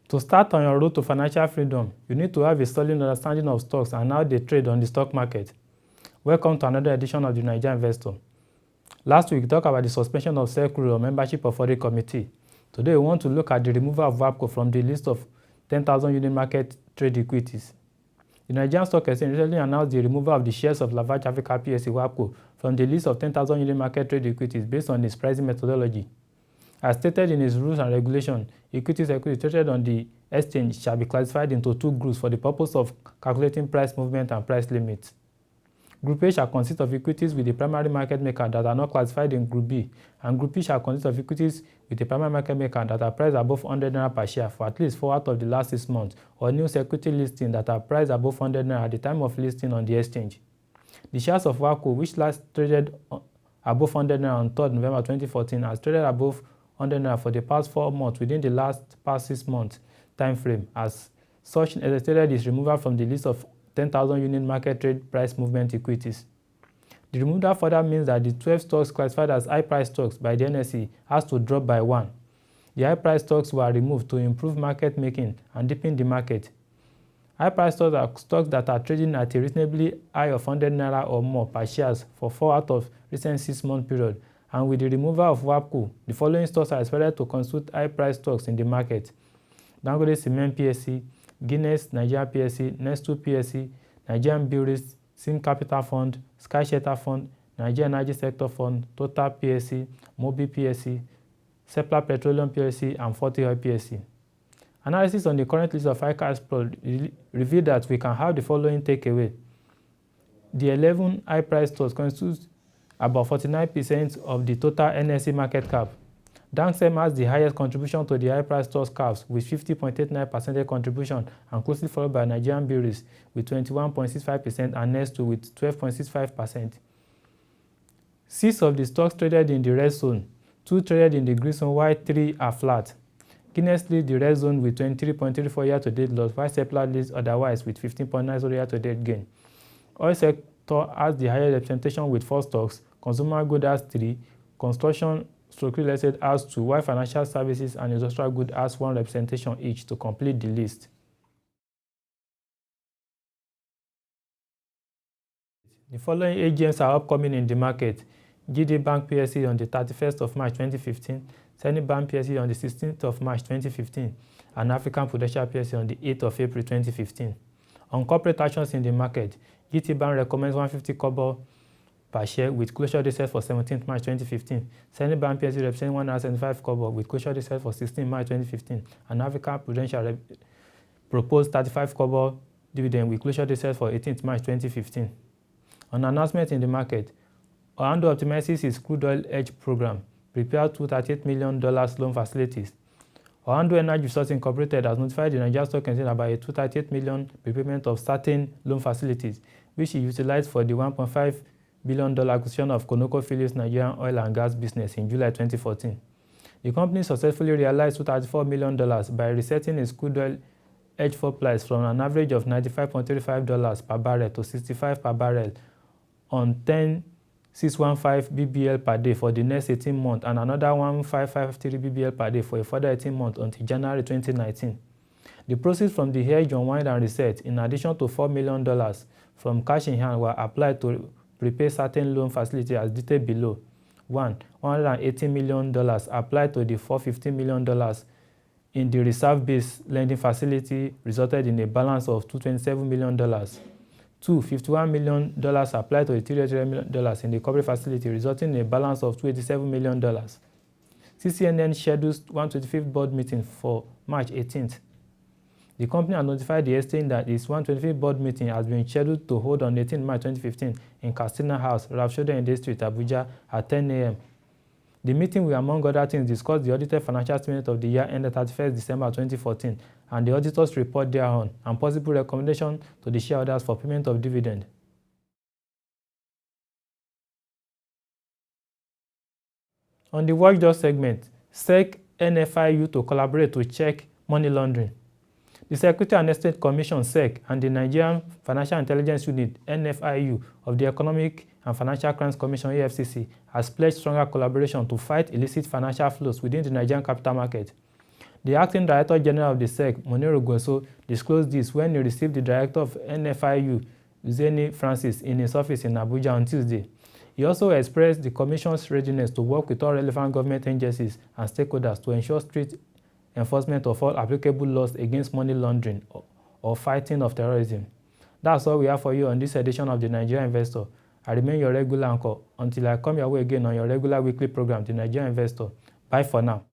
To start on your road to financial freedom, you need to have a solid understanding of stocks and how they trade on the stock market. Welcome to another edition of the Nigerian Investor. Last week, we talked about the suspension of securities or membership of audit committee. Today, we want to look at the removal of WAPCO from the list of 10,000 unit market trade equities. The Nigerian Stock Exchange recently announced the removal of the shares of Lafarge Africa Plc WAPCO from the list of 10,000 unit market trade equities based on its pricing methodology. As stated in its rules and regulations, equities traded on the exchange shall be classified into two groups for the purpose of calculating price movement and price limits. Group A shall consist of equities with a primary market maker that are not classified in Group B, and Group B shall consist of equities with a primary market maker that are priced above 100 naira per share for at least 4 out of the last 6 months, or new security listing that are priced above 100 naira at the time of listing on the exchange. The shares of WAPCO, which last traded above 100 naira on 3rd November 2014, has traded above 100 naira for the past 4 months within the past 6 months time frame. As such, stated its removal from the list of 10,000 unit market trade price movement equities. The removal further means that the 12 stocks classified as high price stocks by the NSE has to drop by 1. The high price stocks were removed to improve market making and deepen the market. High price stocks are stocks that are trading at a reasonably high of 100 naira or more per shares for 4 out of recent 6-month period. And with the removal of WAPCO, the following stocks are expected to constitute high price stocks in the market: Dangote Cement PLC, Guinness Nigeria PLC, Nestle PLC, Nigerian Breweries, Sim Capital Fund, Sky Shelter Fund, Nigerian Energy Sector Fund, Total PLC, Mobi PLC, Seplat Petroleum PLC, and 40 Oil PLC. Analysis on the current list of high price stocks revealed that we can have the following takeaway. The 11 high price stocks constitute about 49% of the total NSE market cap. Danksem has the highest contribution to the high price stocks caps with 50.89% contribution, and closely followed by Nigerian Breweries with 21.65% and Nestle with 12.65%. 6 of the stocks traded in the red zone, 2 traded in the green zone, while 3 are flat. Guinness leads the red zone with 23.34 year-to-date loss, while Seplat leads otherwise with 15.90 year-to-date gain. Oil sector has the highest representation with 4 stocks, consumer goods has 3, construction real estate has 2, while financial services and industrial goods has 1 representation each to complete the list. The following AGMs are upcoming in the market: GD Bank PLC on the 31st of March 2015, Zenith Bank PLC on the 16th of March 2015, and African Prudential PLC on the 8th of April 2015. On corporate actions in the market, GT Bank recommends 150 kobo per share with closure date set for 17th March 2015. Zenith Bank PLC represents 175 kobo with closure date set for 16th March 2015. And African Prudential proposed 35 kobo dividend with closure date set for 18th March 2015. On announcement in the market, Orlando optimizes its crude oil hedge program, prepared $238 million loan facilities. Orlando Energy Resources Incorporated has notified the Nigerian Stock Exchange about a $238 million prepayment of certain loan facilities, which it utilized for the $1.5 billion acquisition of ConocoPhillips Nigerian oil and gas business in July 2014. The company successfully realized $234 million by resetting its crude oil hedge swap price from an average of $95.35 per barrel to $65 per barrel on 10,615 BBL per day for the next 18 months and another 1,553 BBL per day for a further 18 months until January 2019. The proceeds from the hedge unwind and reset, in addition to $4 million from cash in hand, were applied to prepay certain loan facility as detailed below. 1. $180 million applied to the $450 million in the reserve-based lending facility resulted in a balance of $227 million. 2. $51 million applied to the $300 million in the corporate facility resulting in a balance of $287 million. CCNN schedules 125th board meeting for March 18th. The company has notified the exchange that its 125th board meeting has been scheduled to hold on 18 March 2015 in Castina House, Rafshoda Industry, Abuja at 10 a.m. The meeting will, among other things, discuss the audited financial statement of the year ended 31st December 2014 and the auditor's report thereon, and possible recommendation to the shareholders for payment of dividend. On the watchdog segment, SEC NFIU to collaborate to check money laundering. The Securities and Exchange Commission (SEC) and the Nigerian Financial Intelligence Unit (NFIU) of the Economic and Financial Crimes Commission (EFCC) has pledged stronger collaboration to fight illicit financial flows within the Nigerian capital market. The Acting Director General of the SEC, Monero Goso, disclosed this when he received the Director of NFIU, Uzeni Francis, in his office in Abuja on Tuesday. He also expressed the Commission's readiness to work with all relevant government agencies and stakeholders to ensure strict enforcement of all applicable laws against money laundering or fighting of terrorism. That's all we have for you on this edition of the Nigerian Investor. I remain your regular anchor until I come your way again on your regular weekly program, the Nigerian Investor. Bye for now.